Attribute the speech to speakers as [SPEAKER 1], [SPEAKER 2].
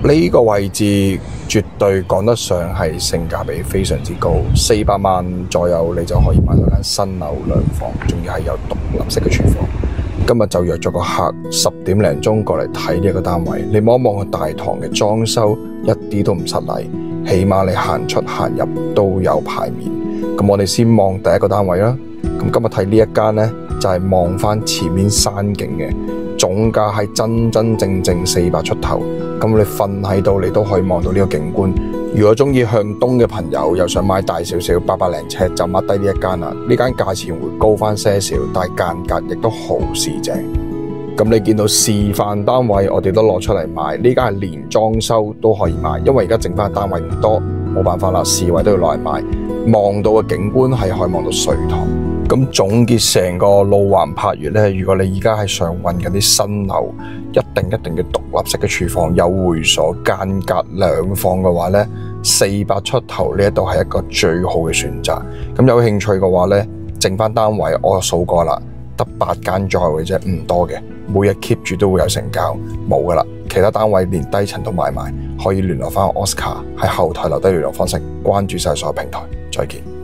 [SPEAKER 1] 呢個位置絕對講得上係性價比非常之高，400萬左右你就可以買到間新樓兩房，仲要係有獨立式嘅廚房。今日就約咗個客10點零鐘過嚟睇呢一個單位，你望一望個大堂嘅裝修一啲都唔失禮，起碼你行出行入都有牌面。咁我哋先望第一個單位啦。咁今日睇呢一間呢，就係望翻前面山景嘅，總價係真正400出頭。咁你瞓喺度，你都可以望到呢個景觀。如果中意向東嘅朋友，又想買大少少800零尺，就抹低呢一間啦。呢間價錢會高翻些少，但係間隔亦都好市正。咁你見到示範單位，我哋都攞出嚟賣。呢間係連裝修都可以賣，因為而家剩翻單位唔多，冇辦法啦，示位都要攞嚟賣。望到嘅景觀係可以望到水塘。咁總結成個路環柏悅呢，如果你而家係想揾緊啲新樓，一定要獨立式嘅廚房，有會所，間隔兩房嘅話呢，400出頭呢一度係一個最好嘅選擇。咁有興趣嘅話呢，剩翻單位我數過啦，得8間左右嘅啫，唔多嘅，每日 keep 住都會有成交，冇噶啦。其他單位連低層都買埋，可以聯絡翻 Oscar 喺後台留低聯絡方式，關注晒所有平台。再見。